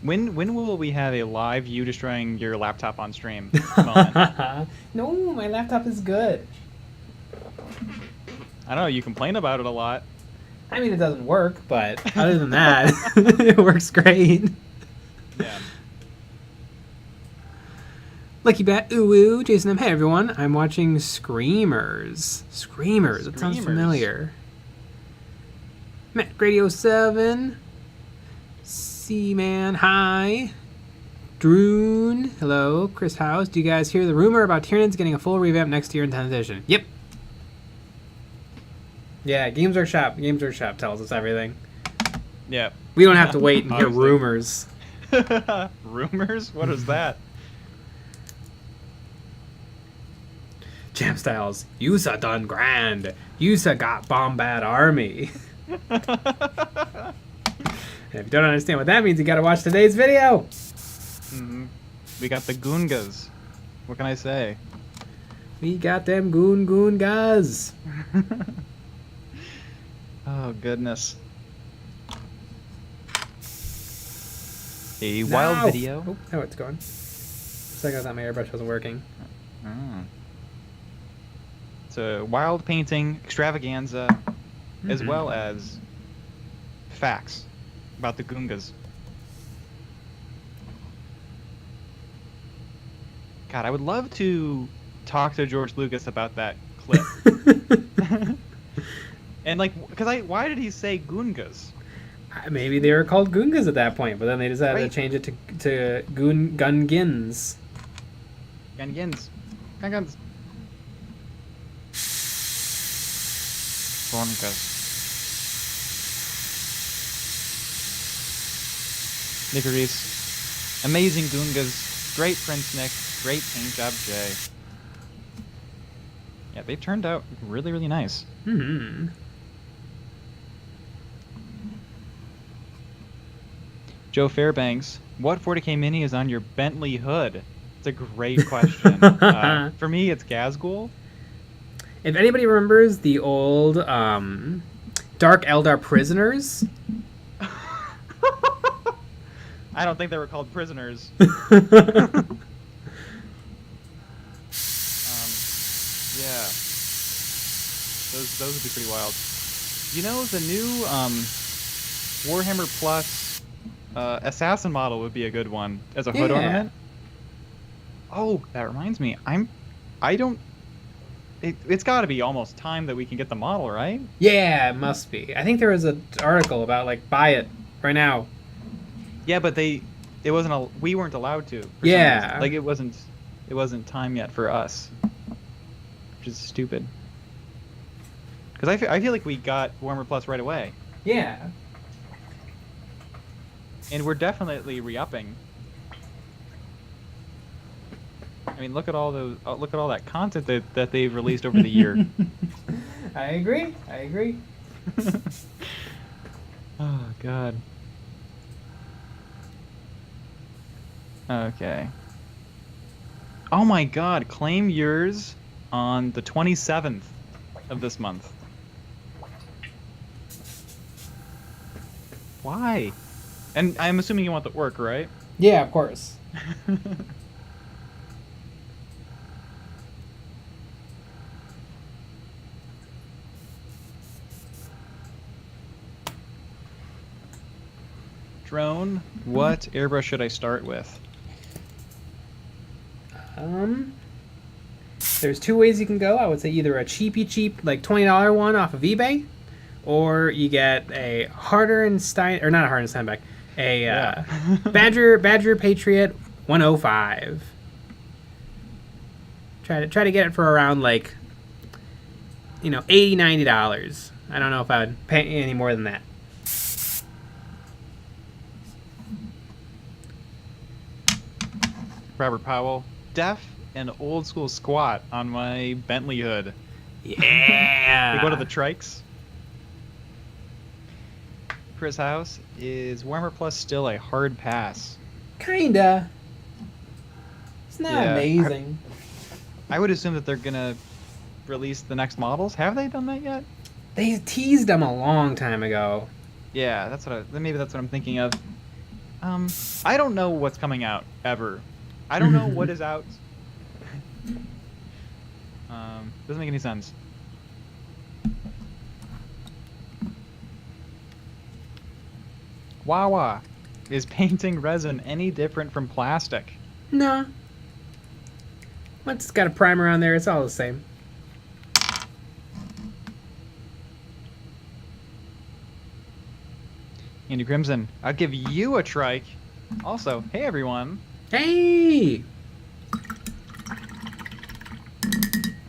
When will we have a live you destroying your laptop on stream moment? No, my laptop is good. I don't know. You complain about it a lot. I mean, it doesn't work, but other than that, it works great. Yeah. Lucky Bat, ooh ooh, Jason M. Hey everyone, I'm watching Screamers. Screamers, that sounds familiar. Matt Grady 07. Seaman, hi. Droon, hello. Chris House, do you guys hear the rumor about Tyranids getting a full revamp next year in 10th edition? Yep. Yeah, Games Workshop tells us everything. Yeah. We don't have to wait and hear rumors. Rumors? What is that? Jam Styles, Yusa done grand. Yusa got Bombad Army. And if you don't understand what that means, you gotta watch today's video. Mm-hmm. We got the Goongas. What can I say? We got them Goongas. Oh, goodness. A wild video. Oh, now it's gone. Second, I thought my airbrush wasn't working. Mm. It's a wild painting extravaganza, as well as facts about the Goongas. God, I would love to talk to George Lucas about that clip. And like, why did he say Goongas? Maybe they were called Goongas at that point, but then they decided to change it to Gungans. Gungans. Gungans. Goongas. Nickeries. Amazing Goongas. Great Prince Nick. Great paint job, Jay. Yeah, they've turned out really, really nice. Hmm. Joe Fairbanks, what 40k mini is on your Bentley hood? It's a great question. For me, it's Gazgul. If anybody remembers the old Dark Eldar prisoners, I don't think they were called prisoners. Yeah, those would be pretty wild. You know, the new Warhammer Plus assassin model would be a good one as a hood ornament. Oh, that reminds me. It's got to be almost time that we can get the model, right? Yeah, it must be. I think there was an article about like buy it right now. Yeah, but we weren't allowed to. Yeah, like it wasn't time yet for us, which is stupid. Because I feel like we got Warhammer Plus right away. Yeah. And we're definitely re-upping. I mean, look at all that content that they've released over the year. I agree. Oh God. Okay. Oh my God! Claim yours on the 27th of this month. Why? And I'm assuming you want the work, right? Yeah, of course. Drone, what airbrush should I start with? There's two ways you can go. I would say either a cheap, like $20 one off of eBay, or you get a Harder-Stein, or not a Harder-Steinbeck, a Badger Patriot 105. Try to get it for around like, $80-$90. I don't know if I would pay any more than that. Robert Powell, def and old school squat on my Bentley hood. Yeah. We go to the trikes. Chris House, is Warhammer Plus still a hard pass? Kinda. It's not amazing. I would assume that they're gonna release the next models. Have they done that yet? They teased them a long time ago. Yeah, maybe that's what I'm thinking of. I don't know what's coming out ever. I don't know what is out. Doesn't make any sense. Wawa. Is painting resin any different from plastic? No. Once it's got a primer on there, it's all the same. Andy Crimson, I'll give you a trike. Also, hey everyone. Hey!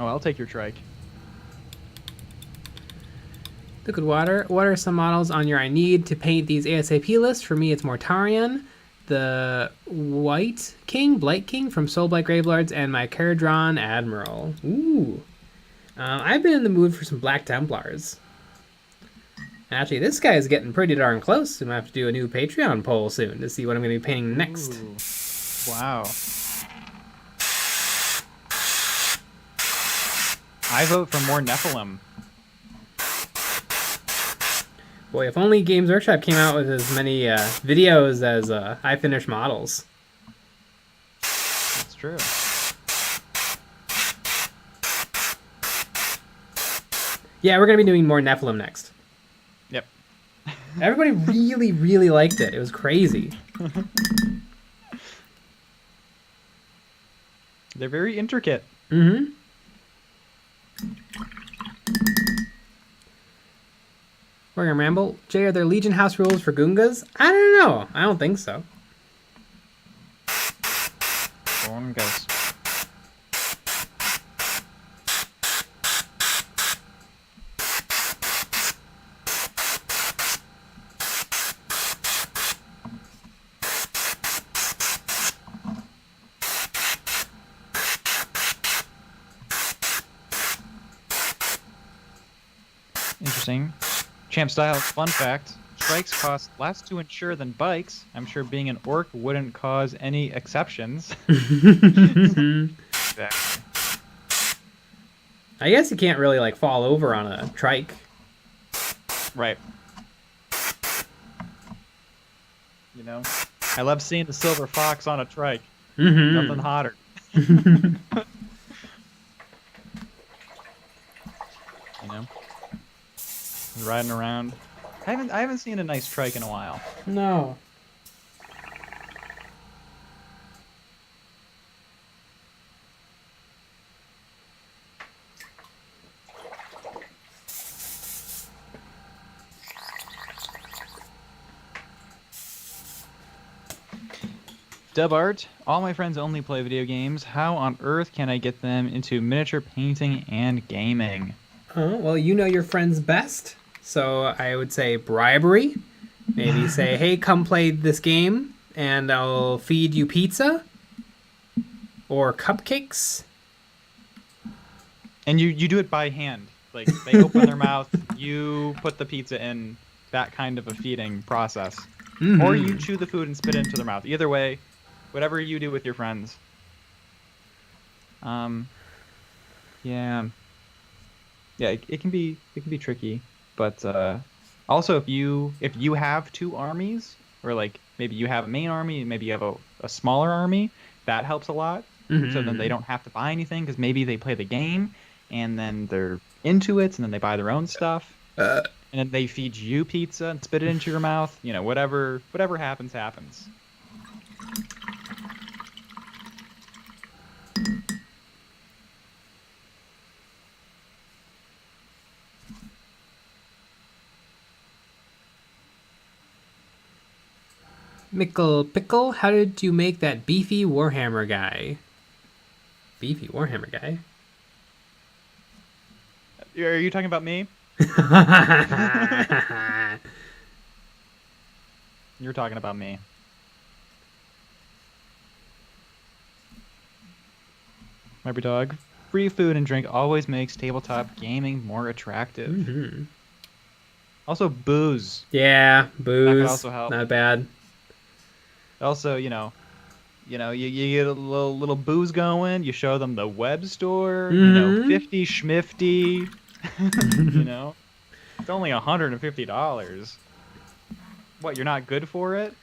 Oh, I'll take your trike. Liquid water. What are some models on your I need to paint these ASAP list? For me, it's Mortarion, the White King, Blight King from Soulblight Gravelords, and my Caradron Admiral. Ooh. I've been in the mood for some Black Templars. Actually, this guy is getting pretty darn close. I'm going to have to do a new Patreon poll soon to see what I'm going to be painting next. Ooh. Wow. I vote for more Nephilim. Boy, if only Games Workshop came out with as many videos as I finish models. That's true. Yeah, we're going to be doing more Nephilim next. Yep. Everybody really, really liked it. It was crazy. They're very intricate. Mm-hmm. We're gonna ramble. Jay, are there Legion House rules for Goongas? I don't know. I don't think so. Goongas. Interesting. Champ Style, fun fact, strikes cost less to insure than bikes. I'm sure being an orc wouldn't cause any exceptions. Exactly. I guess you can't really like fall over on a trike. Right. You know, I love seeing the silver fox on a trike. Mm-hmm. Nothing hotter. You know, riding around. I haven't seen a nice trike in a while. No. Dub Art, all my friends only play video games. How on earth can I get them into miniature painting and gaming? Well, you know your friends best. So I would say bribery. Maybe say, hey, come play this game and I'll feed you pizza. Or cupcakes. And you do it by hand. Like, they open their mouth, you put the pizza in, that kind of a feeding process. Mm-hmm. Or you chew the food and spit it into their mouth. Either way, whatever you do with your friends. Yeah. Yeah, it can be tricky, but also if you have two armies, or like maybe you have a main army and maybe you have a smaller army, that helps a lot. Mm-hmm. So then they don't have to buy anything because maybe they play the game and then they're into it and then they buy their own stuff and then they feed you pizza and spit it into your mouth. You know, whatever happens. Mickle Pickle, how did you make that beefy Warhammer guy? Beefy Warhammer guy? Are you talking about me? You're talking about me. Rubber Dog. Free food and drink always makes tabletop gaming more attractive. Mm-hmm. Also, booze. Yeah, booze. That could also help. Not bad. Also, you get a little booze going. You show them the web store. Mm-hmm. 50 schmifty. It's only $150. What? You're not good for it?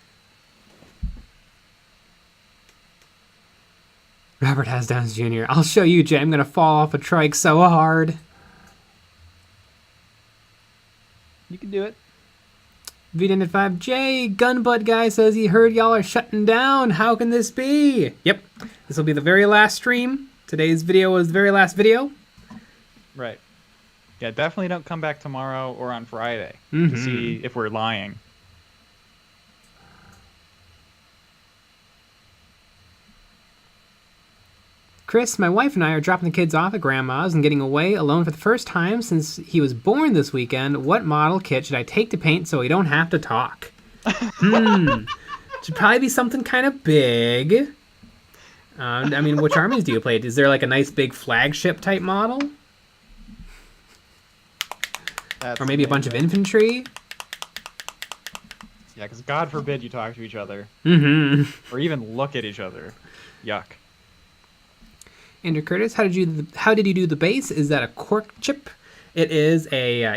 Robert has Downs Jr. I'll show you, Jay. I'm gonna fall off a trike so hard. You can do it. VDN5J, Gunbutt guy says he heard y'all are shutting down. How can this be? Yep. This will be the very last stream. Today's video was the very last video. Right. Yeah, definitely don't come back tomorrow or on Friday to see if we're lying. Chris, my wife and I are dropping the kids off at Grandma's and getting away alone for the first time since he was born this weekend. What model kit should I take to paint so we don't have to talk? Should probably be something kind of big. I mean, which armies do you play? Is there like a nice big flagship type model? Or maybe a bunch of infantry? Yeah, because God forbid you talk to each other. Or even look at each other. Yuck. Andrew Curtis, how did you do the base? Is that a cork chip? It is a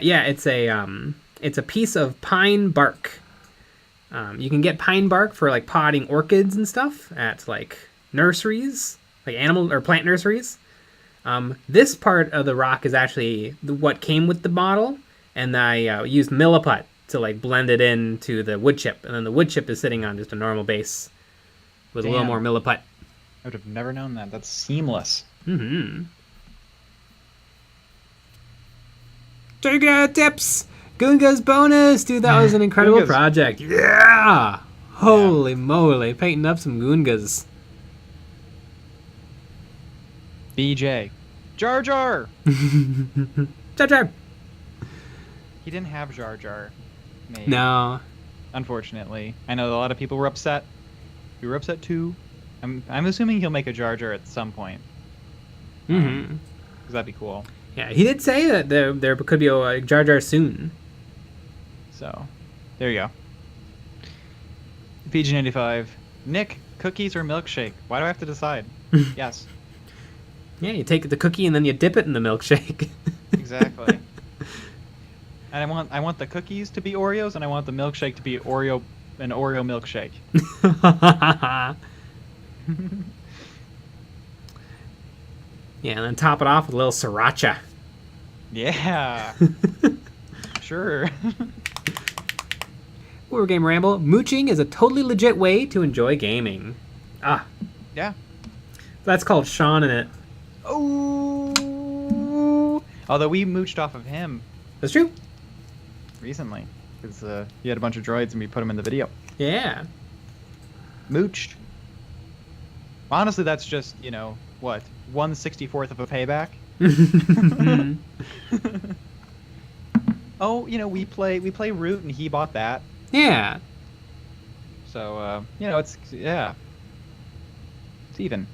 it's a piece of pine bark. You can get pine bark for like potting orchids and stuff at like nurseries, like animal or plant nurseries. This part of the rock is actually what came with the model, and I used milliput to like blend it into the wood chip, and then the wood chip is sitting on just a normal base with a little more milliput. I would have never known that. That's seamless. Trigger tips! Gunga's bonus! Dude, that was an incredible project. Yeah! Holy moly, painting up some Gungas. BJ. Jar Jar! Jar Jar! He didn't have Jar Jar. Maybe. No. Unfortunately. I know a lot of people were upset. We were upset too. I'm assuming he'll make a Jar Jar at some point. Because that'd be cool. Yeah, he did say that there could be a Jar Jar soon. So, there you go. PG95. Nick, cookies or milkshake? Why do I have to decide? Yes. Yeah, you take the cookie and then you dip it in the milkshake. Exactly. And I want the cookies to be Oreos, and I want the milkshake to be an Oreo milkshake. Yeah, and then top it off with a little sriracha. Yeah. Sure. War Game Ramble. Mooching is a totally legit way to enjoy gaming. Ah. Yeah. That's called Sean in it. Oh. Although we mooched off of him. That's true. Recently. Because he had a bunch of droids and we put them in the video. Yeah. Mooched. Honestly, that's just, what? 1/64th of a payback? Oh, we play Root and he bought that. Yeah. So, it's even.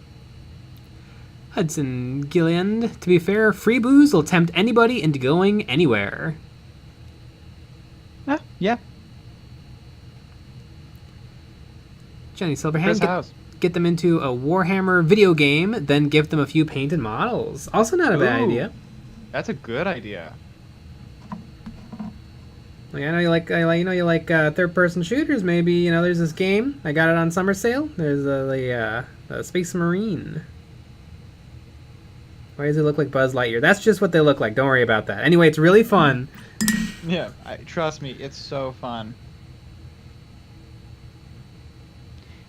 Hudson Gilliand. To be fair, free booze will tempt anybody into going anywhere. Yeah. Johnny Silverhand. Get them into a Warhammer video game, then give them a few painted models. Also not a bad idea. That's a good idea. Like, I know you like third-person shooters. Maybe there's this game. I got it on summer sale. There's the Space Marine. Why does it look like Buzz Lightyear? That's just what they look like. Don't worry about that. Anyway, it's really fun. Yeah, trust me, it's so fun.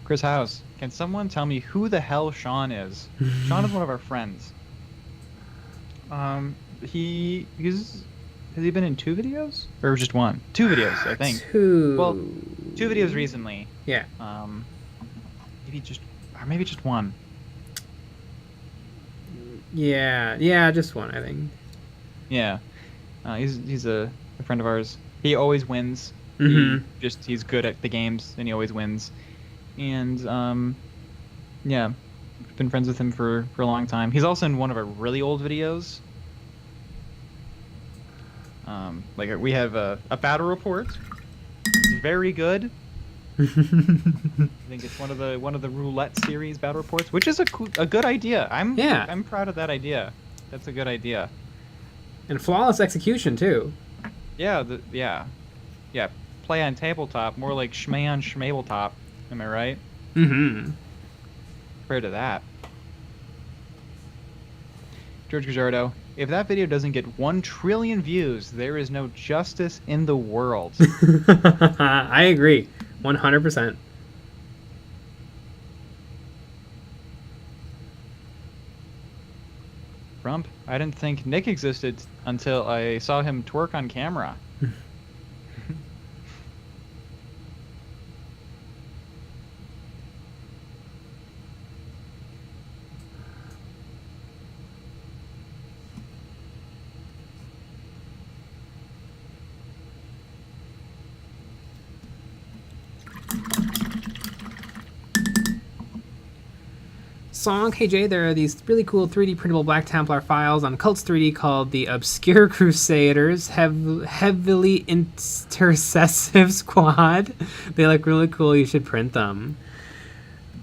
Chris House, can someone tell me who the hell Sean is? Sean is one of our friends. Has he been in 2 videos? Or just 1? 2 videos, I think. 2. Well, 2 videos recently. Yeah. Maybe just 1. Yeah, just 1, I think. Yeah. He's a friend of ours. He always wins. He's good at the games and he always wins. And yeah, been friends with him for a long time. He's also in one of our really old videos. Like we have a battle report. It's very good. I think it's one of the roulette series battle reports, which is a good idea. I'm proud of that idea. That's a good idea. And flawless execution too. Yeah, yeah. Play on tabletop, more like schmay on schmabletop. Am I right? Mm-hmm. Compared to that. George Gajardo, if that video doesn't get 1 trillion views, there is no justice in the world. I agree. 100%. Trump, I didn't think Nick existed until I saw him twerk on camera. Song, hey Jay, there are these really cool 3D printable Black Templar files on Cults 3D called the Obscure Crusaders Heavily Intercessive Squad. They look really cool. You should print them.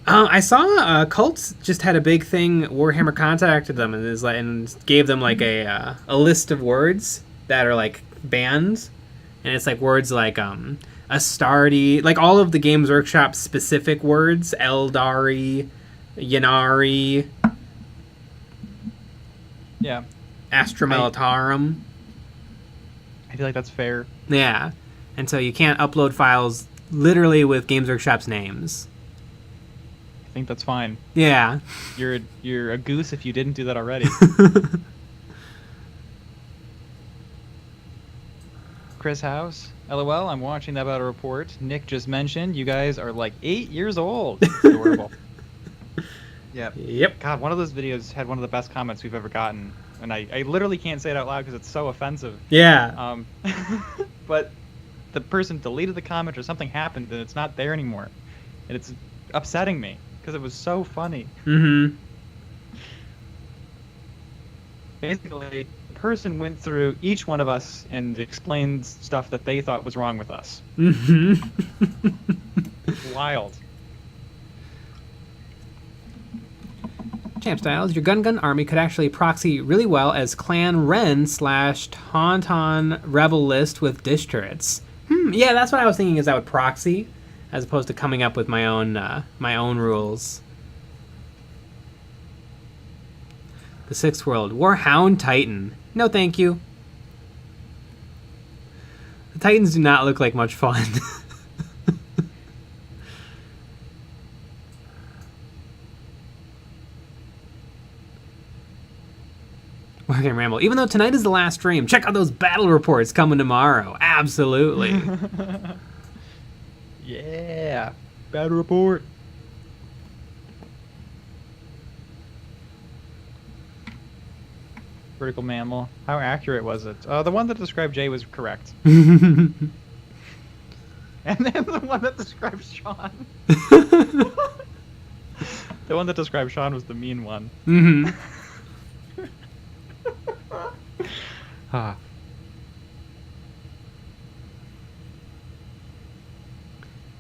I saw Cults just had a big thing. Warhammer contacted them and gave them like a list of words that are like banned, and it's like words like Astardi, like all of the Games Workshop specific words, Eldari, Yanari, yeah, Astra Militarum. I feel like that's fair. Yeah, and so you can't upload files literally with Games Workshop's names. I think that's fine. Yeah, you're a goose if you didn't do that already. Chris House, LOL, I'm watching that battle report. Nick just mentioned you guys are like 8 years old. Adorable. Yep. God, one of those videos had one of the best comments we've ever gotten, and I literally can't say it out loud because it's so offensive. Yeah. But the person deleted the comment or something happened and it's not there anymore, and it's upsetting me because it was so funny. Mm-hmm. Basically, the person went through each one of us and explained stuff that they thought was wrong with us. Mm-hmm. Wild. Champ Styles, your Gun army could actually proxy really well as Clan Ren / Tauntaun Rebel list with dish turrets. Yeah, that's what I was thinking, is I would proxy as opposed to coming up with my own rules. The Sixth World, Warhound Titan. No thank you. The Titans do not look like much fun. Wargame Ramble. Even though tonight is the last stream, check out those battle reports coming tomorrow. Absolutely. Yeah. Battle report. Vertical mammal. How accurate was it? The one that described Jay was correct. And then the one that described Sean. The one that described Sean was the mean one. Mm-hmm. Ah.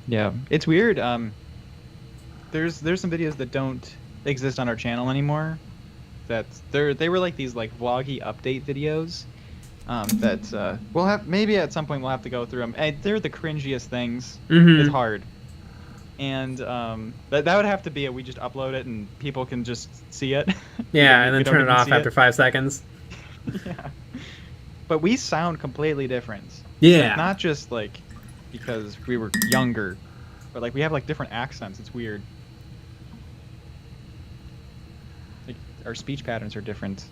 Yeah, it's weird. There's some videos that don't exist on our channel anymore. They were like these like vloggy update videos. That we'll have, maybe at some point we'll have to go through them. They're the cringiest things. Mm-hmm. It's hard. And that would have to be we just upload it and people can just see it. Yeah, and then turn it off after 5 seconds. Yeah. But we sound completely different. Yeah. Like, not just like because we were younger, but like we have like different accents. It's weird. Like our speech patterns are different.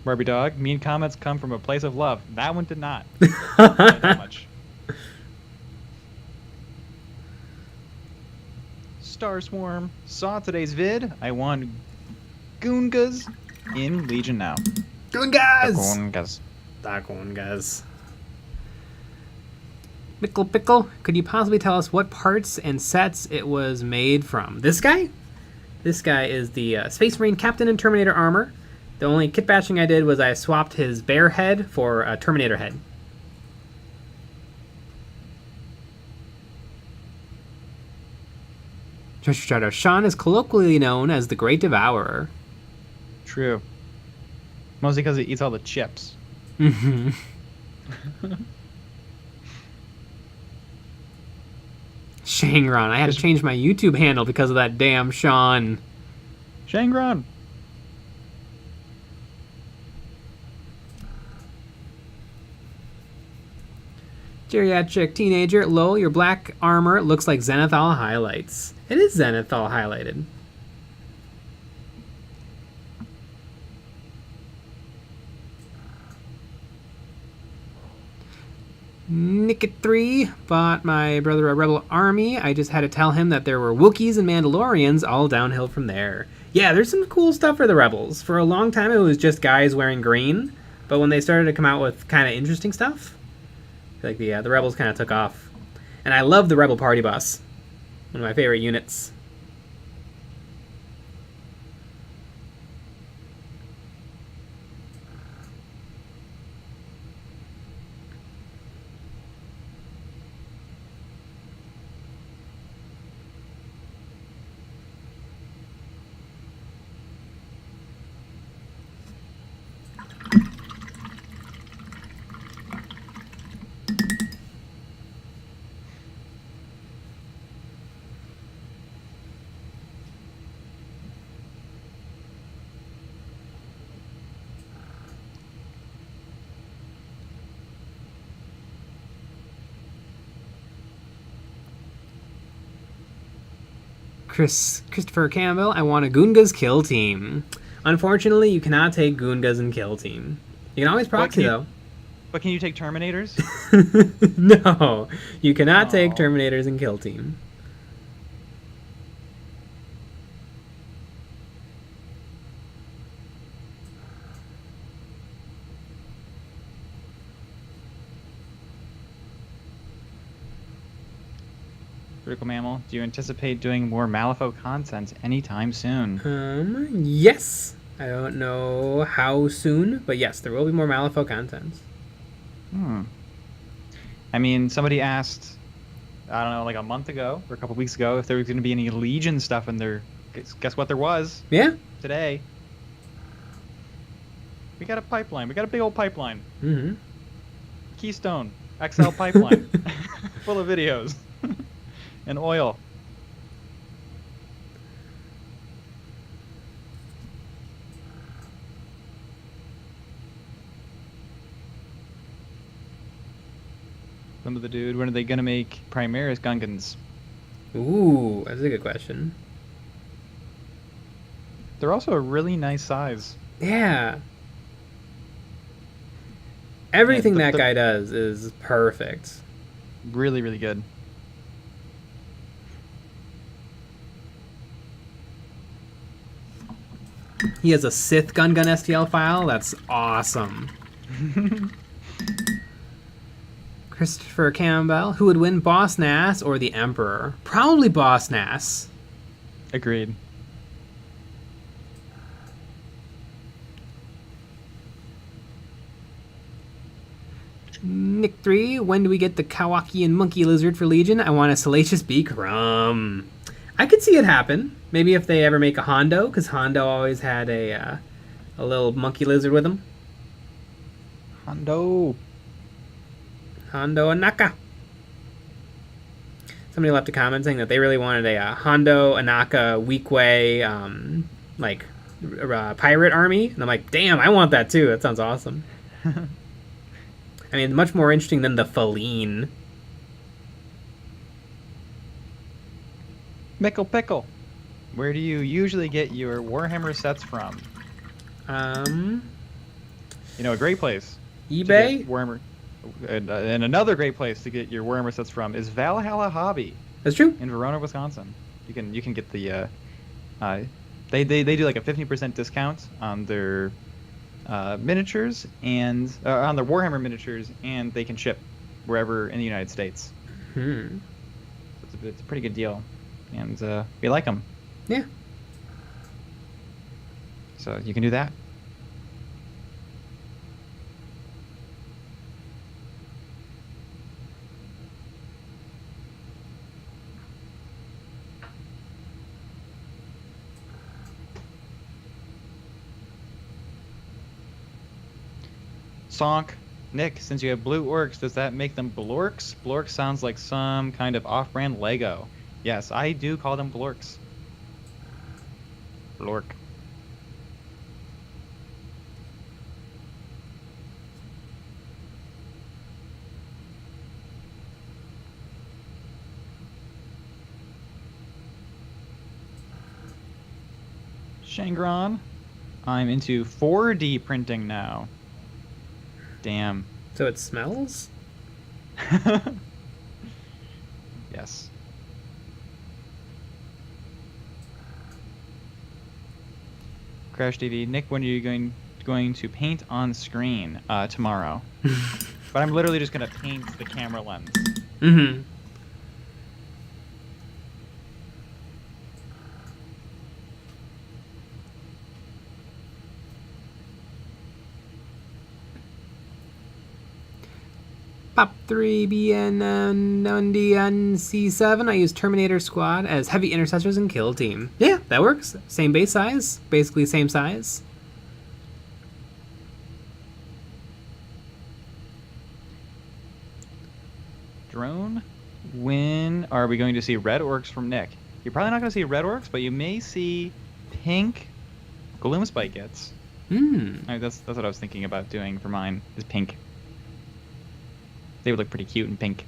Barbie Dog, mean comments come from a place of love. That one did not. Not that much. Star Swarm, saw today's vid. I won Goongas in Legion now. Goongas! Goongas. Pickle, could you possibly tell us what parts and sets it was made from? This guy? This guy is the Space Marine Captain in Terminator armor. The only kit batching I did was I swapped his bear head for a Terminator head. Sean is colloquially known as the Great Devourer. True. Mostly because he eats all the chips. Mm-hmm. Shangron, I had to change my YouTube handle because of that damn Sean. Shangron. Geriatric teenager, lol, your black armor looks like Zenithal highlights. It is Zenithal highlighted. Nickit3 bought my brother a rebel army. I just had to tell him that there were Wookiees and Mandalorians, all downhill from there. Yeah, there's some cool stuff for the rebels. For a long time it was just guys wearing green, but when they started to come out with kind of interesting stuff, I feel like the rebels kind of took off. And I love the rebel party bus. One of my favorite units. Christopher Campbell, I want a Goonga's kill team. Unfortunately, you cannot take Goongas and kill team. You can always proxy, though. But can you take Terminators? No, you cannot take Terminators and kill team. Critical Mammal, do you anticipate doing more Malifaux content anytime soon? Yes. I don't know how soon, but yes, there will be more Malifaux content. I mean, somebody asked, I don't know, like a month ago or a couple weeks ago if there was going to be any Legion stuff in there. Guess what there was? Yeah. Today. We got a pipeline. We got a big old pipeline. Mm-hmm. Keystone XL pipeline. Full of videos. And oil. Some of the dude, when are they gonna make Primaris Gungans? Ooh, that's a good question. They're also a really nice size. Yeah. Everything that guy does is perfect. Really, really good. He has a Sith Gun STL file. That's awesome. Christopher Campbell. Who would win, Boss Nass or the Emperor? Probably Boss Nass. Agreed. Nick3. When do we get the Kawakian Monkey Lizard for Legion? I want a Salacious Beak Rum. I could see it happen. Maybe if they ever make a Hondo, because Hondo always had a little monkey lizard with him. Hondo Anaka. Somebody left a comment saying that they really wanted a Hondo Anaka Weequay pirate army, and I'm like, damn, I want that too. That sounds awesome. I mean, much more interesting than the Feline. Mickle Pickle. Where do you usually get your Warhammer sets from? You know, a great place. eBay? Warhammer. And another great place to get your Warhammer sets from is Valhalla Hobby. That's true. In Verona, Wisconsin. You can get the they do like a 15% discount on their miniatures and on their Warhammer miniatures, and they can ship wherever in the United States. It's a pretty good deal, and we like them. Yeah. So you can do that. Sonk, Nick, since you have blue orcs, does that make them blorks? Blorks sounds like some kind of off-brand Lego. Yes, I do call them blorks. Lork. Shangron. I'm into 4D printing now. Damn. So it smells? Yes. Crash TV. Nick, when are you going to paint on screen? Tomorrow. But I'm literally just gonna paint the camera lens. Mm-hmm. Pop 3BN C7. I use Terminator Squad as heavy intercessors and kill team. Yeah, that works. Same base size. Basically same size. Drone. When are we going to see red orcs from Nick? You're probably not going to see red orcs, but you may see pink gloom spike gets. That's what I was thinking about doing for mine, is pink. They would look pretty cute in pink.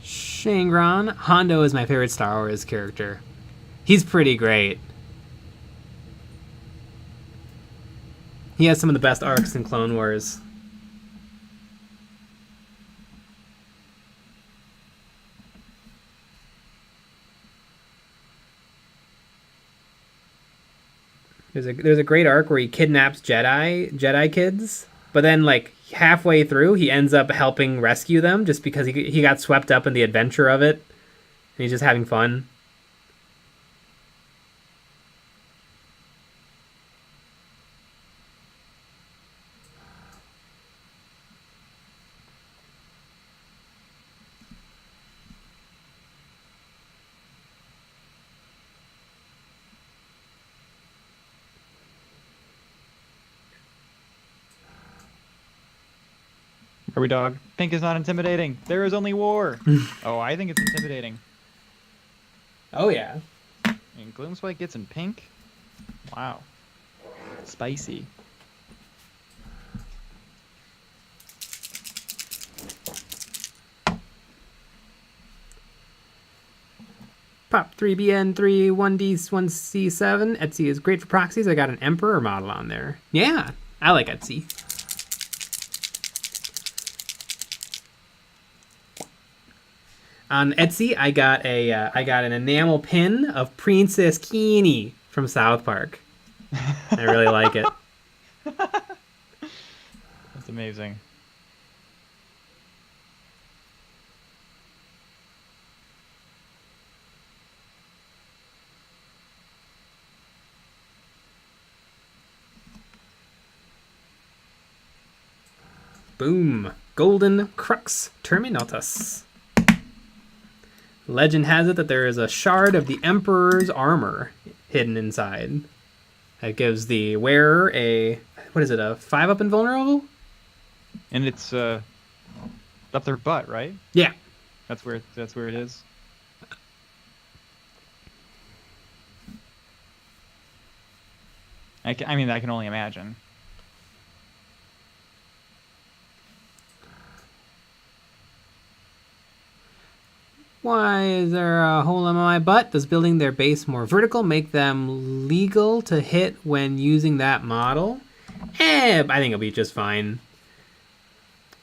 Shangron. Hondo is my favorite Star Wars character. He's pretty great. He has some of the best arcs in Clone Wars. There's a great arc where he kidnaps Jedi kids, but then like halfway through he ends up helping rescue them just because he got swept up in the adventure of it, and he's just having fun. Kirby dog. Pink is not intimidating. There is only war. Oh, I think it's intimidating. Oh yeah. And gloom spike gets in pink. Wow. Spicy. Pop 3BN3 1D1C7. Etsy is great for proxies. I got an Emperor model on there. Yeah, I like Etsy. On Etsy, I got an enamel pin of Princess Keene from South Park. I really like it. That's amazing. Boom. Golden Crux Terminatus. Legend has it that there is a shard of the Emperor's armor hidden inside. That gives the wearer a, what is it, a 5-up invulnerable? And it's up their butt, right? Yeah. That's where it is. I can only imagine. Why is there a hole in my butt? Does building their base more vertical make them legal to hit when using that model? I think it'll be just fine.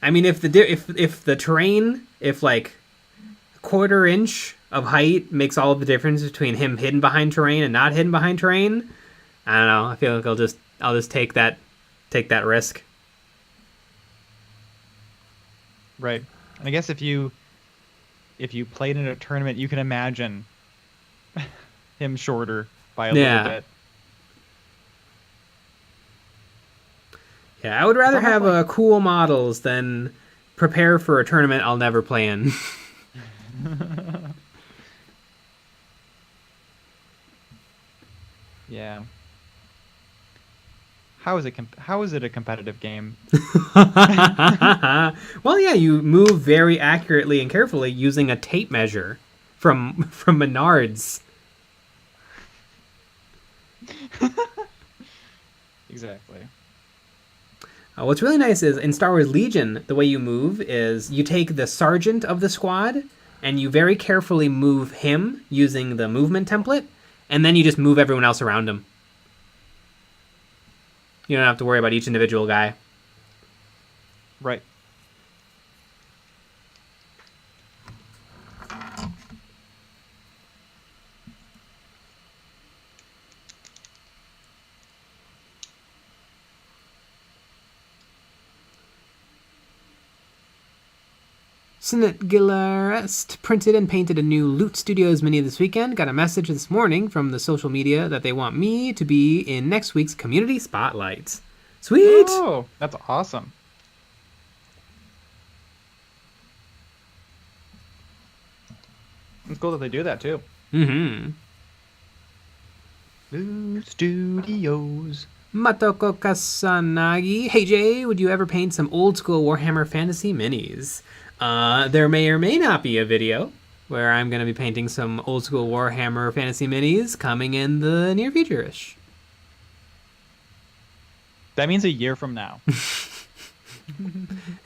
I mean, if the terrain, if like a 1/4 inch of height makes all the difference between him hidden behind terrain and not hidden behind terrain, I don't know. I feel like I'll just take that risk. Right. And I guess if you played in a tournament, you can imagine him shorter by a little bit. Yeah, I would rather have cool models than prepare for a tournament I'll never play in. Yeah. how is it a competitive game? Well, yeah, you move very accurately and carefully using a tape measure from Menards. Exactly. What's really nice is in Star Wars Legion, the way you move is you take the sergeant of the squad and you very carefully move him using the movement template, and then you just move everyone else around him. You don't have to worry about each individual guy. Right. Sinet Gilarest printed and painted a new Loot Studios mini this weekend. Got a message this morning from the social media that they want me to be in next week's Community Spotlight. Sweet! Oh, that's awesome. It's cool that they do that too. Mm-hmm. Loot Studios. Matoko Kasanagi. Hey Jay, would you ever paint some old school Warhammer Fantasy minis? There may or may not be a video where I'm going to be painting some old school Warhammer Fantasy minis coming in the near future-ish. That means a year from now.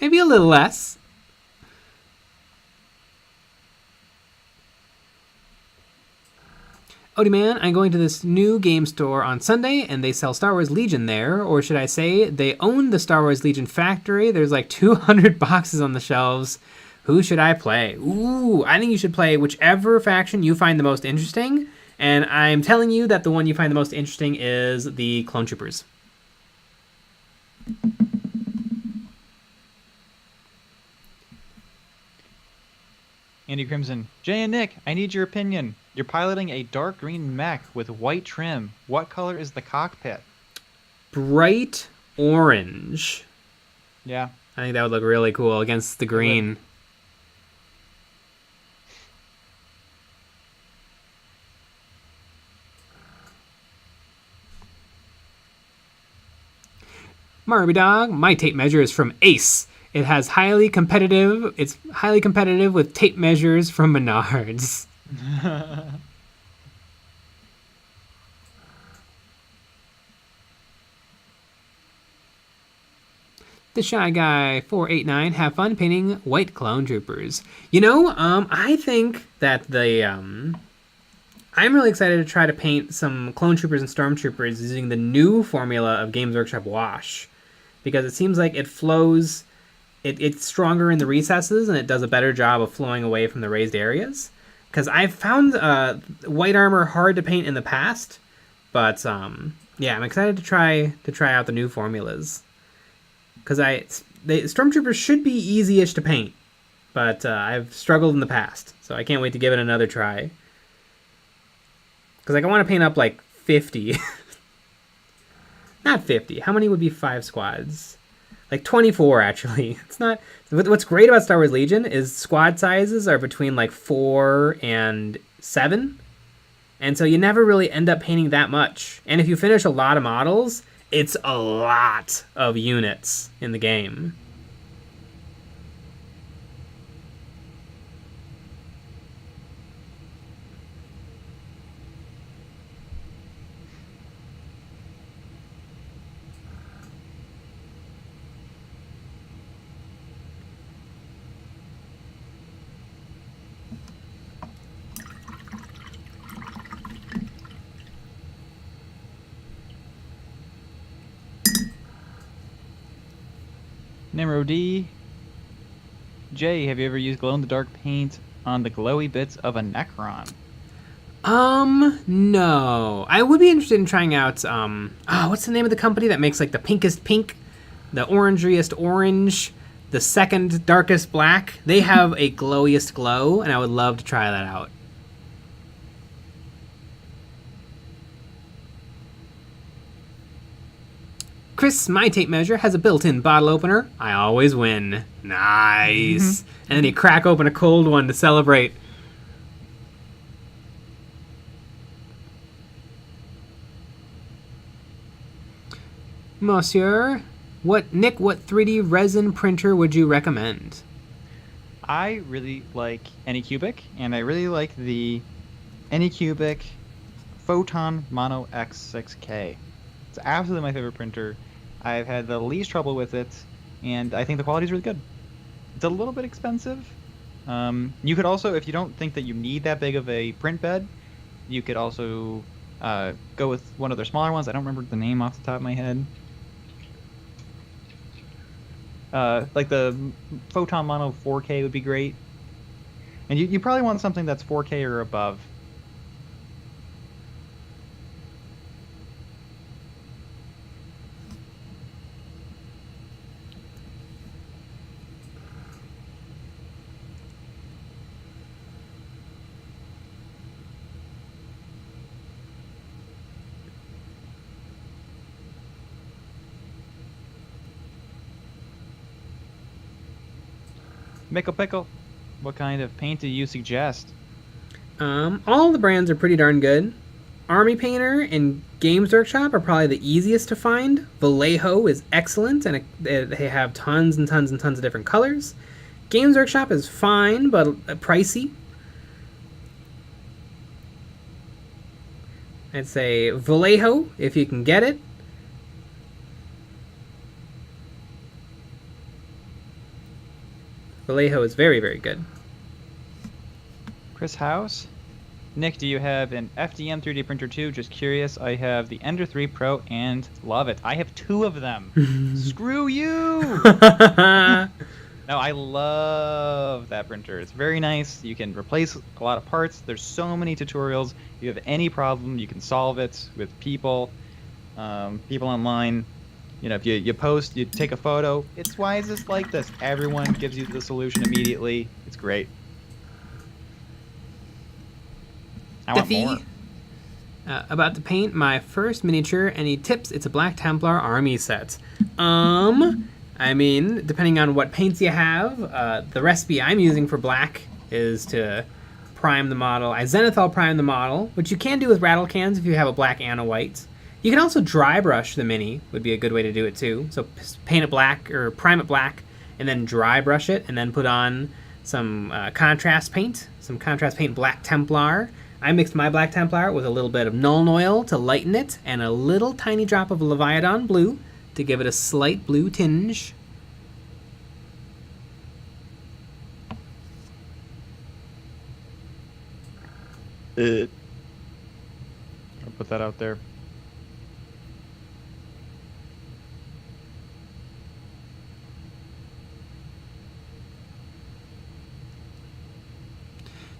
Maybe a little less. Odie man, I'm going to this new game store on Sunday, and they sell Star Wars Legion there. Or should I say, they own the Star Wars Legion factory. There's like 200 boxes on the shelves. Who should I play? Ooh, I think you should play whichever faction you find the most interesting. And I'm telling you that the one you find the most interesting is the Clone Troopers. Andy Crimson. Jay and Nick, I need your opinion. You're piloting a dark green mech with white trim. What color is the cockpit? Bright orange. Yeah. I think that would look really cool against the green. Marby Dog, my tape measure is from Ace. It's highly competitive with tape measures from Menards. The Shy Guy 489, have fun painting white clone troopers. You know, I think that I'm really excited to try to paint some clone troopers and stormtroopers using the new formula of Games Workshop Wash, because it seems like it flows. It's stronger in the recesses, and it does a better job of flowing away from the raised areas. Because I've found white armor hard to paint in the past, but yeah, I'm excited to try out the new formulas. Because the stormtroopers should be easy-ish to paint, but I've struggled in the past, so I can't wait to give it another try. Because I want to paint up like 50. Not 50. How many would be 5 squads? Like 24, actually. It's not. What's great about Star Wars Legion is squad sizes are between like 4 and 7. And so you never really end up painting that much. And if you finish a lot of models, it's a lot of units in the game. Nimrodi. Jay, have you ever used glow-in-the-dark paint on the glowy bits of a Necron? No. I would be interested in trying out, what's the name of the company that makes like the pinkest pink, the orangeriest orange, the second darkest black? They have a glowiest glow, and I would love to try that out. Chris, my tape measure, has a built-in bottle opener. I always win. Nice. And then you crack open a cold one to celebrate. Monsieur, what 3D resin printer would you recommend? I really like Anycubic, and I really like the Anycubic Photon Mono X6K. It's absolutely my favorite printer. I've had the least trouble with it, and I think the quality is really good. It's a little bit expensive. You could also, if you don't think that you need that big of a print bed, you could also go with one of their smaller ones. I don't remember the name off the top of my head. Like the Photon Mono 4K would be great. And you probably want something that's 4K or above. Mickle Pickle, what kind of paint do you suggest? All the brands are pretty darn good. Army Painter and Games Workshop are probably the easiest to find. Vallejo is excellent, and they have tons and tons and tons of different colors. Games Workshop is fine, but pricey. I'd say Vallejo, if you can get it. Vallejo is very, very good. Chris House? Nick, do you have an FDM 3D printer too? Just curious. I have the Ender 3 Pro and love it. I have 2 of them. Screw you! No, I love that printer. It's very nice. You can replace a lot of parts. There's so many tutorials. If you have any problem, you can solve it with people online. You know, if you post, you take a photo. It's why is this like this? Everyone gives you the solution immediately. It's great. I want more. About to paint my first miniature. Any tips? It's a Black Templar army set. I mean, depending on what paints you have, the recipe I'm using for black is to prime the model. I zenithal prime the model, which you can do with rattle cans if you have a black and a white. You can also dry brush the mini, would be a good way to do it too. So paint it black, or prime it black, and then dry brush it, and then put on some contrast paint Black Templar. I mixed my Black Templar with a little bit of Nuln Oil to lighten it, and a little tiny drop of Leviathan Blue to give it a slight blue tinge. I'll put that out there.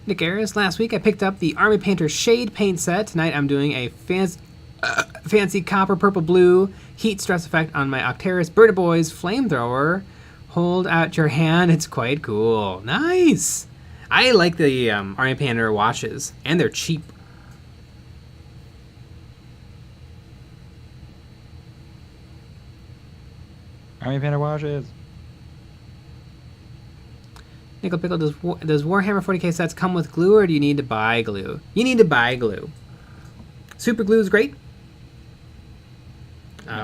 Nick Ayres, last week I picked up the Army Painter Shade Paint Set. Tonight I'm doing a fancy copper, purple, blue heat stress effect on my Octeris Birda Boys flamethrower. Hold out your hand, it's quite cool. Nice! I like the Army Painter washes, and they're cheap. Army Painter washes. Nickel Pickle, does Warhammer 40k sets come with glue, or do you need to buy glue? You need to buy glue. Super glue is great.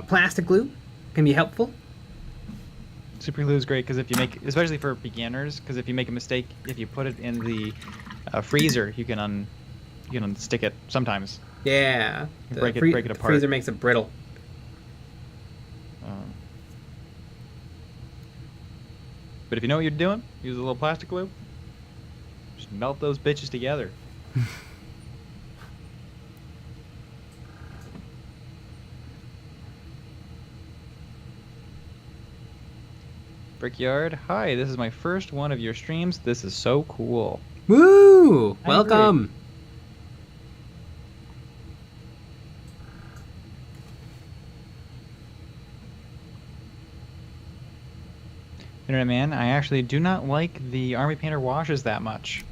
Plastic glue can be helpful. Super glue is great because if you make, especially for beginners, because if you make a mistake, if you put it in the freezer, you can unstick it sometimes. Yeah, break it apart. Freezer makes it brittle. But if you know what you're doing, use a little plastic glue. Just melt those bitches together. Brickyard, hi, this is my first one of your streams. This is so cool. Woo! Welcome. Internet Man, I actually do not like the Army Painter washes that much.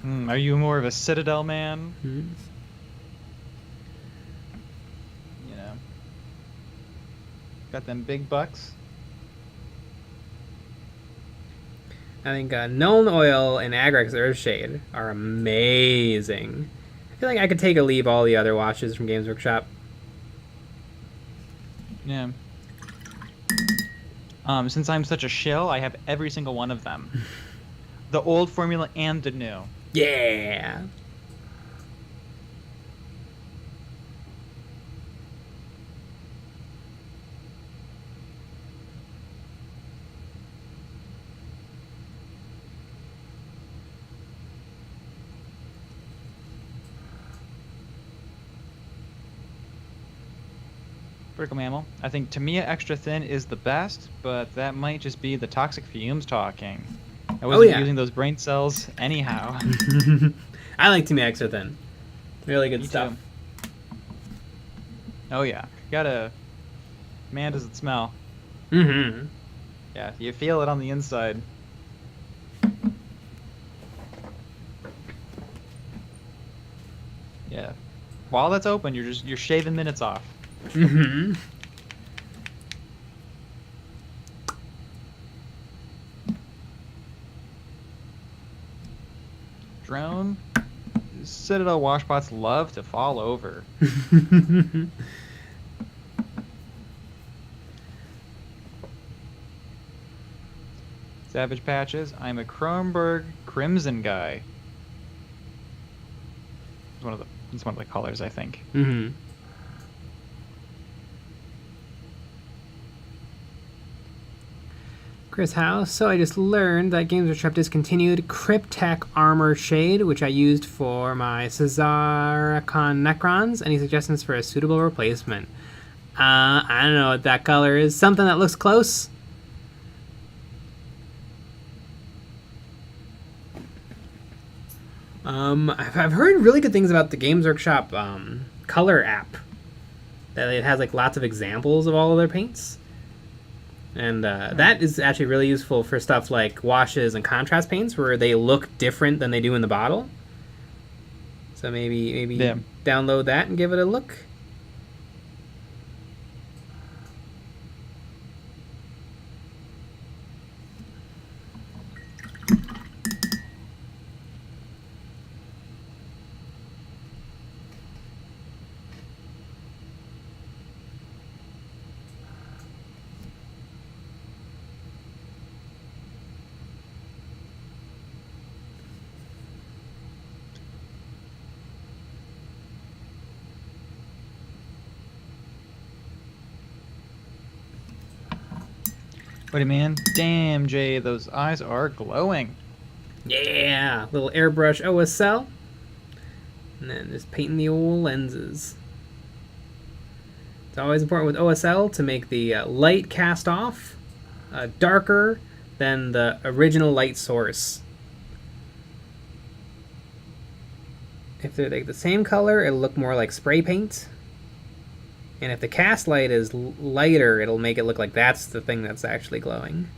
Are you more of a Citadel man? You know, got them big bucks. I think Nuln Oil and Agrex Earthshade are amazing. I feel like I could take or leave all the other watches from Games Workshop. Yeah. Since I'm such a shill, I have every single one of them. The old formula and the new. Yeah. Vertical mammal. I think Tamiya Extra Thin is the best, but that might just be the toxic fumes talking. I wasn't using those brain cells anyhow. I like Tamiya Extra Thin. Really good stuff. Too. Oh yeah. Gotta... Man, does it smell. Mm-hmm. Yeah, you feel it on the inside. Yeah. While that's open, you're shaving minutes off. Mm-hmm. Drone. Citadel washpots love to fall over. Savage Patches. I'm a Kronberg Crimson guy. It's one of the colors, I think. Mm-hmm. Chris House. So I just learned that Games Workshop discontinued Cryptek Armor Shade, which I used for my Cesaricon Necrons. Any suggestions for a suitable replacement? I don't know what that color is. Something that looks close. I've heard really good things about the Games Workshop color app. That it has like lots of examples of all of their paints. And that is actually really useful for stuff like washes and contrast paints where they look different than they do in the bottle. So maybe download that and give it a look. Buddy man, damn Jay, those eyes are glowing. Yeah, little airbrush OSL. And then just painting the old lenses. It's always important with OSL to make the light cast off darker than the original light source. If they're like the same color, it'll look more like spray paint. And if the cast light is lighter, it'll make it look like that's the thing that's actually glowing.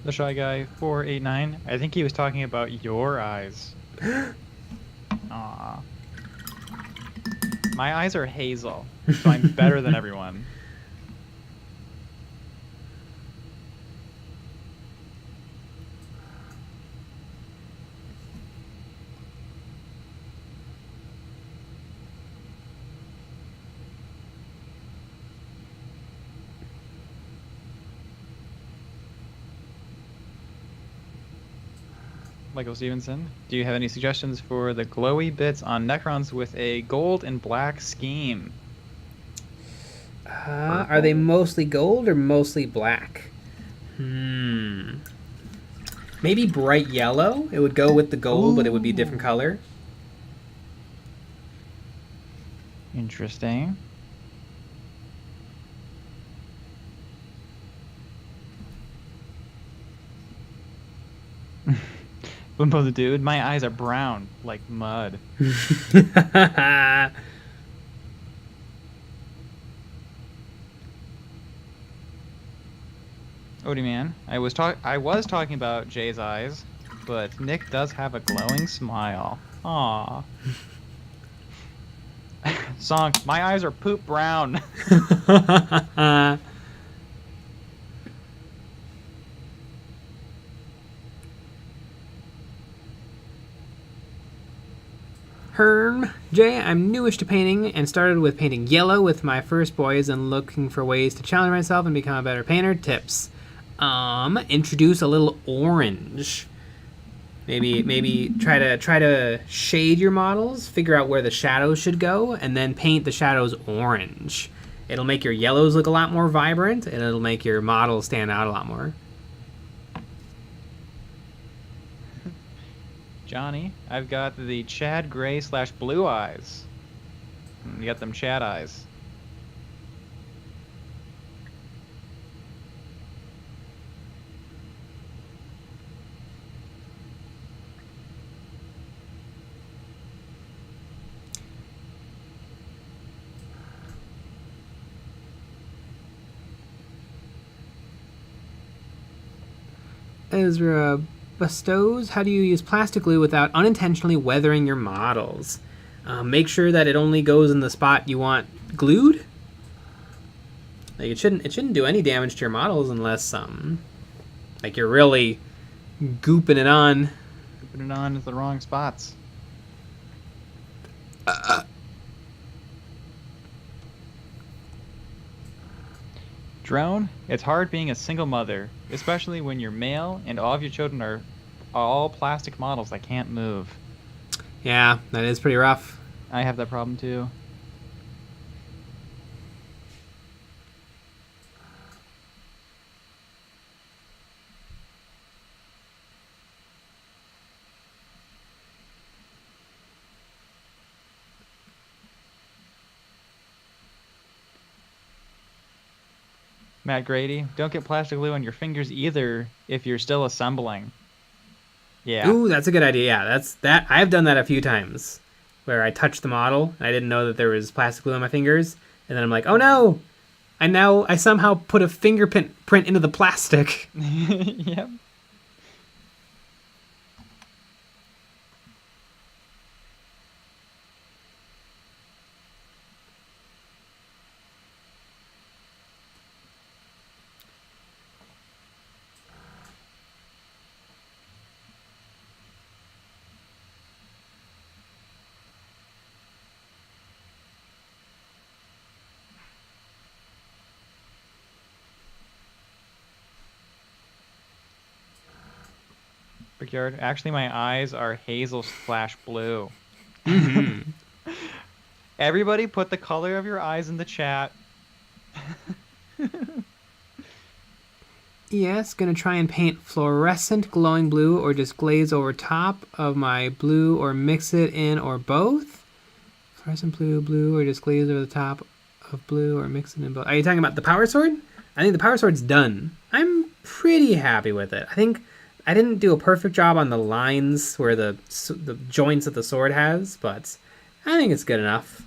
The Shy Guy 489. I think he was talking about your eyes. Aww. My eyes are hazel, so I'm better than everyone. Michael Stevenson, do you have any suggestions for the glowy bits on Necrons with a gold and black scheme? Are they mostly gold or mostly black? Maybe bright yellow. It would go with the gold, but it would be a different color. Interesting. Bumbo the Dude, my eyes are brown, like mud. Odie man, I was talking about Jay's eyes, but Nick does have a glowing smile. Aww. Song, my eyes are poop brown. Herm J, I'm newish to painting and started with painting yellow with my first boys and looking for ways to challenge myself and become a better painter. Tips. Introduce a little orange. Maybe try to shade your models, figure out where the shadows should go, and then paint the shadows orange. It'll make your yellows look a lot more vibrant, and it'll make your models stand out a lot more. Johnny, I've got the Chad Gray / blue eyes. You got them Chad eyes. Ezra Bestows, how do you use plastic glue without unintentionally weathering your models? Make sure that it only goes in the spot you want glued. Like it shouldn't do any damage to your models unless like you're really gooping it on. Gooping it on at the wrong spots. Drone, it's hard being a single mother, especially when you're male and all of your children are all plastic models that can't move. Yeah, that is pretty rough. I have that problem too. Matt Grady, don't get plastic glue on your fingers either if you're still assembling. Yeah. Ooh, that's a good idea. Yeah, that. I've done that a few times, where I touched the model and I didn't know that there was plastic glue on my fingers, and then I'm like, oh no! I somehow put a fingerprint into the plastic. Yep. Brickyard. Actually, my eyes are hazel / blue. Mm-hmm. Everybody put the color of your eyes in the chat. Yes, gonna try and paint fluorescent glowing blue or just glaze over top of my blue or mix it in or both. Fluorescent blue or just glaze over the top of blue or mix it in both. Are you talking about the power sword? I think the power sword's done. I'm pretty happy with it. I think I didn't do a perfect job on the lines where the joints that the sword has, but I think it's good enough.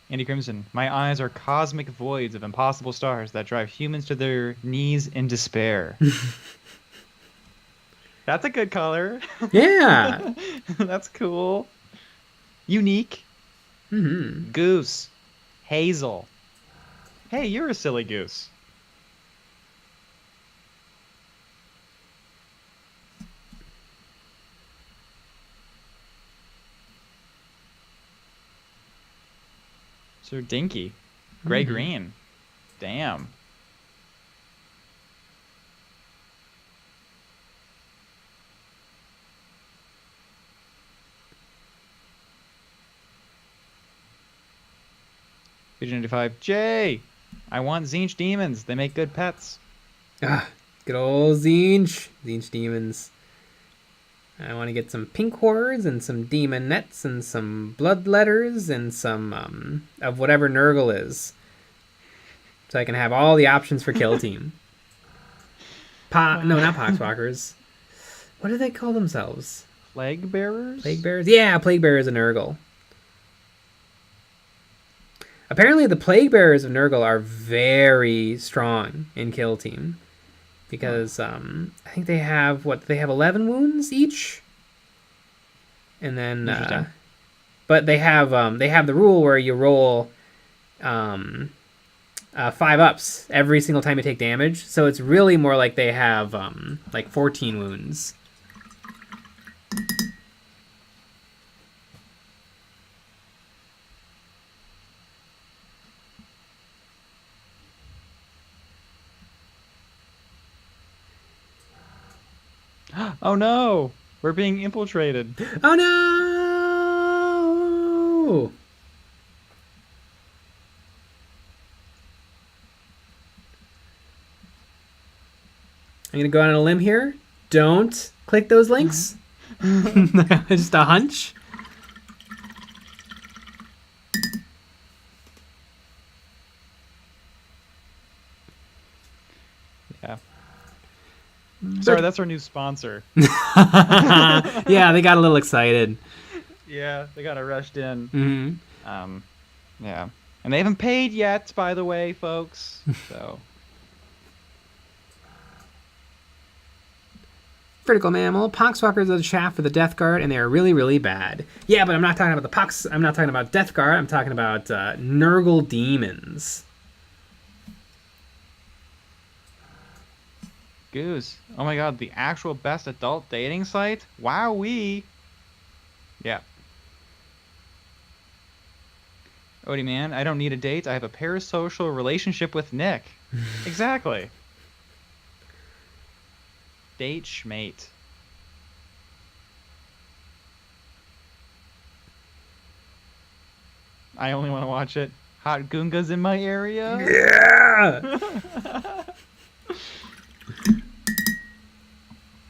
Andy Crimson, my eyes are cosmic voids of impossible stars that drive humans to their knees in despair. That's a good color. Yeah. That's cool. Unique. Mm-hmm. Goose. Hazel. Hey, you're a silly goose. Sir Dinky. Gray-green. Damn. Page 95. Jay! I want Zinch demons. They make good pets. Ah, good old Zinch. Zinch demons. I want to get some pink horrors and some demonettes and some bloodletters and some of whatever Nurgle is. So I can have all the options for kill team. No, not Poxwalkers. What do they call themselves? Plague bearers? Plague bearers? Yeah, Plague bearers of Nurgle. Apparently the Plague bearers of Nurgle are very strong in kill team. because I think they have 11 wounds each, and then Interesting. but they have the rule where you roll 5-ups every single time you take damage, so it's really more like they have like 14 wounds. Oh no! We're being infiltrated. Oh no! I'm gonna go out on a limb here. Don't click those links. Just a hunch. Yeah. Sorry, that's our new sponsor. Yeah, they got a little excited. Yeah, they got rushed in. Mm-hmm. Yeah. And they haven't paid yet, by the way, folks. So. Critical mammal. Poxwalkers are the chaff for the Death Guard, and they are really, really bad. Yeah, but I'm not talking about the Pox. I'm not talking about Death Guard. I'm talking about Nurgle demons. Goose. Oh my god, the actual best adult dating site? Wowee. Yeah. Odie man, I don't need a date. I have a parasocial relationship with Nick. Exactly. Date schmate. I only want to watch it. Hot Gungas in my area? Yeah!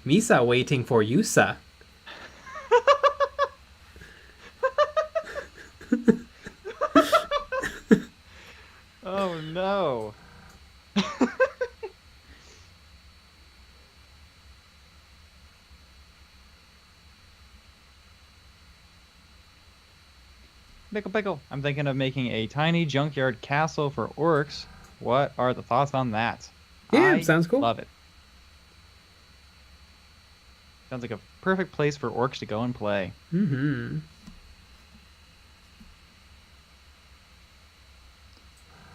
Misa waiting for Yusa. Oh no. Pickle pickle. I'm thinking of making a tiny junkyard castle for orcs. What are the thoughts on that? Yeah, sounds cool. Love it. Sounds like a perfect place for orcs to go and play. Mm-hmm.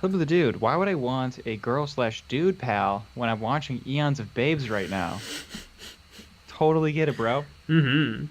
Flip of the dude. Why would I want a girl/dude pal when I'm watching Eons of Babes right now? Totally get it, bro. Mm-hmm.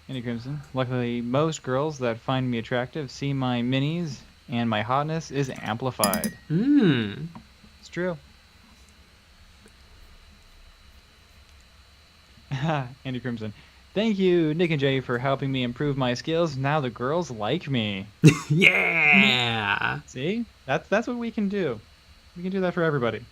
Andy Crimson. Luckily, most girls that find me attractive see my minis, and my hotness is amplified. It's true. Andy Crimson. Thank you, Nick and Jay, for helping me improve my skills. Now the girls like me. Yeah! See? That's what we can do. We can do that for everybody.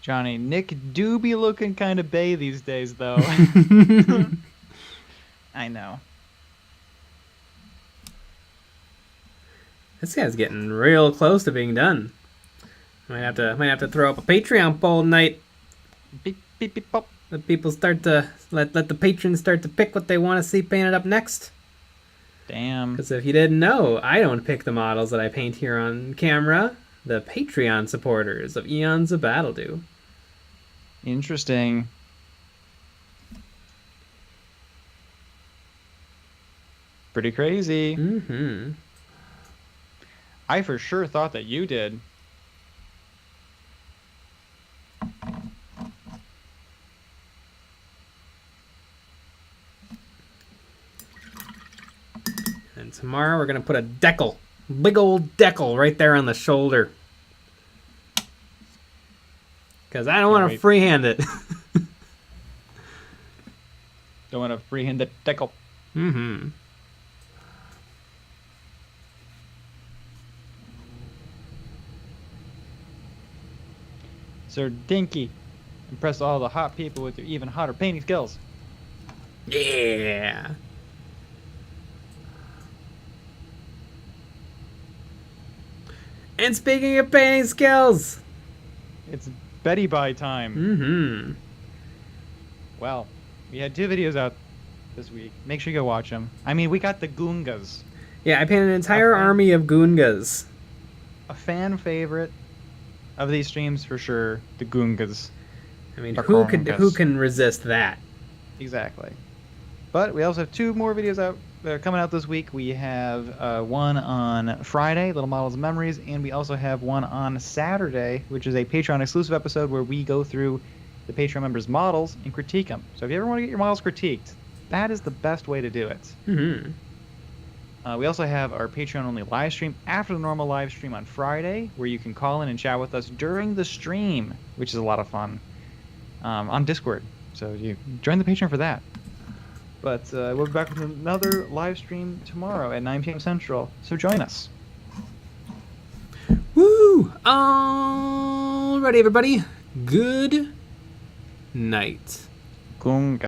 Johnny, Nick do be looking kind of bae these days, though. I know. This guy's getting real close to being done. Might have to throw up a Patreon poll tonight. Beep, beep, beep, pop. Let people start to let the patrons start to pick what they want to see painted up next. Damn. Because if you didn't know, I don't pick the models that I paint here on camera. The Patreon supporters of Eons of Battle do. Interesting. Pretty crazy. Mm-hmm. I for sure thought that you did. And tomorrow we're going to put a decal. Big old decal right there on the shoulder. Because I don't want to freehand it. Don't want to freehand the decal. Mm-hmm. Sir Dinky. Impress all the hot people with your even hotter painting skills. Yeah. And speaking of painting skills, It's Betty Bye time. mm-hmm. Well, we had 2 videos out this week. Make sure you go watch them. I mean, we got the Goongas. Yeah, I painted an entire army of Goongas. A fan favorite of these streams for sure, the Goongas. I mean, Or who Goongas. can resist that? Exactly. But we also have 2 more videos out coming out this week. We have one on Friday, Little Models and Memories, and we also have one on Saturday, which is a Patreon exclusive episode where we go through the Patreon members' models and critique them. So if you ever want to get your models critiqued, that is the best way to do it. Mm-hmm. We also have our Patreon-only live stream after the normal live stream on Friday, where you can call in and chat with us during the stream, which is a lot of fun, on Discord. So you join the Patreon for that. But we'll be back with another live stream tomorrow at 9 p.m. Central, so join us. Woo! Alrighty, everybody. Good night. Gunga.